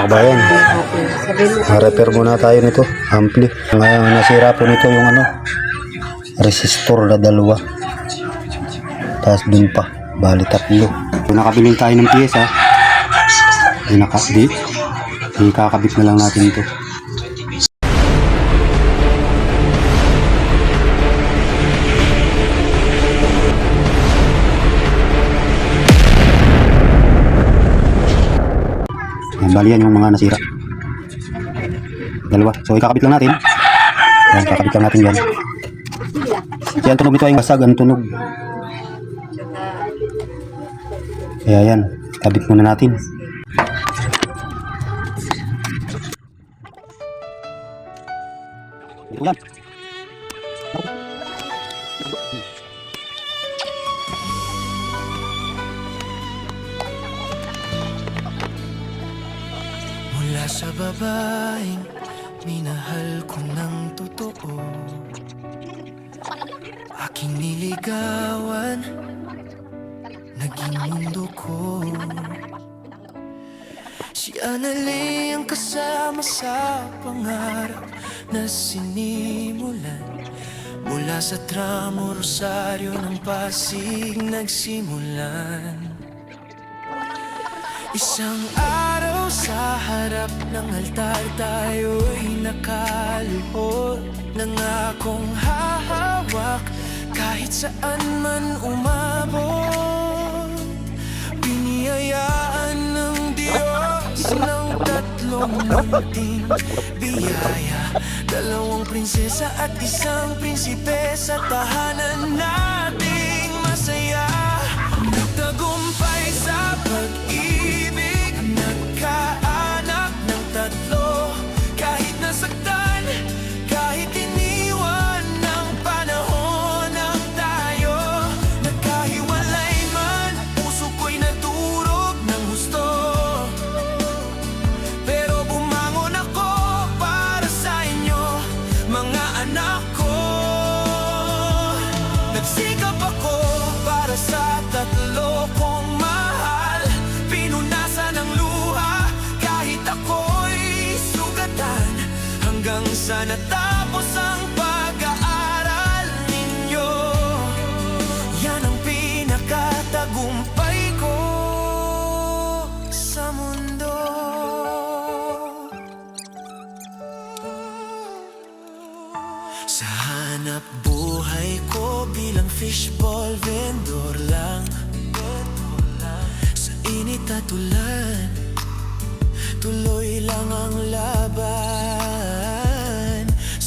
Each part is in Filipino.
mga kabayan. Repair muna tayo nito. Ampli. Ngayon nasira po nito yung resistor na dalawa. Tapos dun pa. Bali tatlo. So, nakabiling tayo ng piyesa. Ikakabit na lang natin ito. Bali yan yung mga nasira. Dalawa. So ikakabit lang natin. Yan, kakabit lang natin yan. So ang tunog nito ay basag. Ang tunog. Kaya yan. Kabit muna natin. Yan. Mula sa babaeng minahal ko ng totoo, aking niligawan, naging mundo ko. Si Annalie ang kasama sa pangarap na sinimulan. Mula sa tramo Rosario ng Pasig nagsimulan. Isang araw sa harap ng altar tayo'y nakaluhod. Nangakong hahawak kahit saan man umabot. Biniyayaan ng Diyos ng tatlong munting biyaya, dalawang prinsesa at isang prinsipe sa tahanan nating masaya. Nagtagumpay sa pag-ibig, nagkaanak ng tatlo. Kahit nasaktan, kahit iniwan ng panahon ang tayo. Nagkahiwalay man, puso ko'y naturog ng gusto. Pero bumangon ako para sa inyo, mga anak ko. Nagsikap ako para sa tatlo kong mahal. Pinunasan ng luha kahit ako'y sugatan, hanggang sa natapos ang pag-aaral ninyo. Yan ang pinakatagumpay ko sa mundo. Sa hanap buhay ko bilang fishball vendor lang, sa init at ulan, tuloy lang ang laban.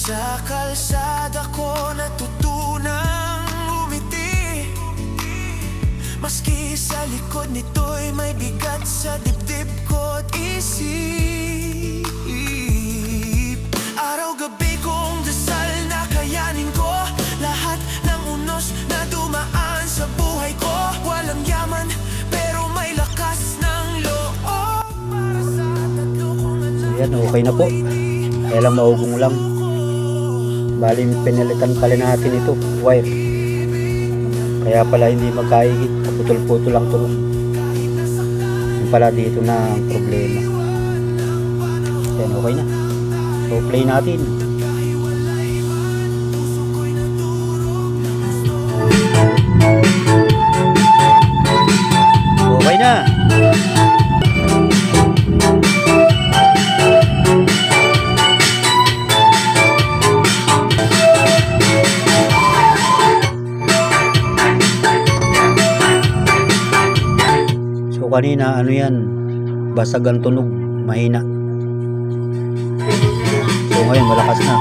Sa kalsada ko natutunang umiti, maski sa likod nito'y may bigat sa dibdib ko't isip. Araw-gabi kong dasal na kayanin ko lahat ng unos na dumaan sa buhay ko. Walang yaman pero may lakas ng loob. Para sa tatlo kong anak. So yan, okay na po. Kaya lang maugong lang. Bali pinalitan pala natin ito, wire. Kaya pala hindi magkaigit. Putol-putol lang ito. Yung pala dito na ang problema. Yan, okay na. So play natin. Okay na. So kanina ano yan, basag ang tunog, mahina. So ngayon malakas na.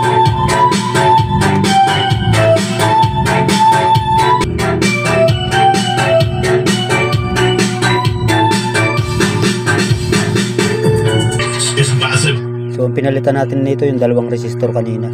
So pinalitan natin nito yung dalawang resistor kanina.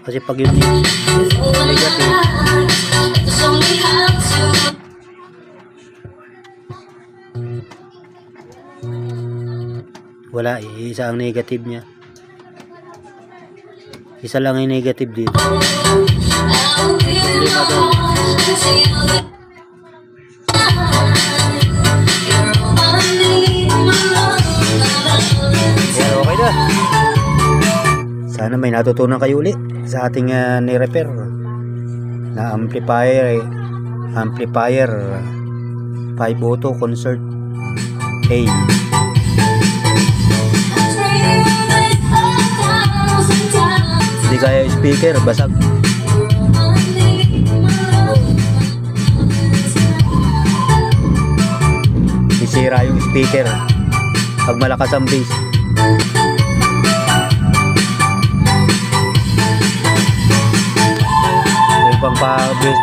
Kasi pag yun negative, wala eh. Isa ang negative niya. Isa lang yung negative dito. Problema doon. Kaya okay na. Sana may natutunan kayo ulit sa ating ni-repair na amplifier 5 auto concert A. Hindi kaya yung speaker, basag. Isira yung speaker pag malakas ang bass. Yung pang pa-bass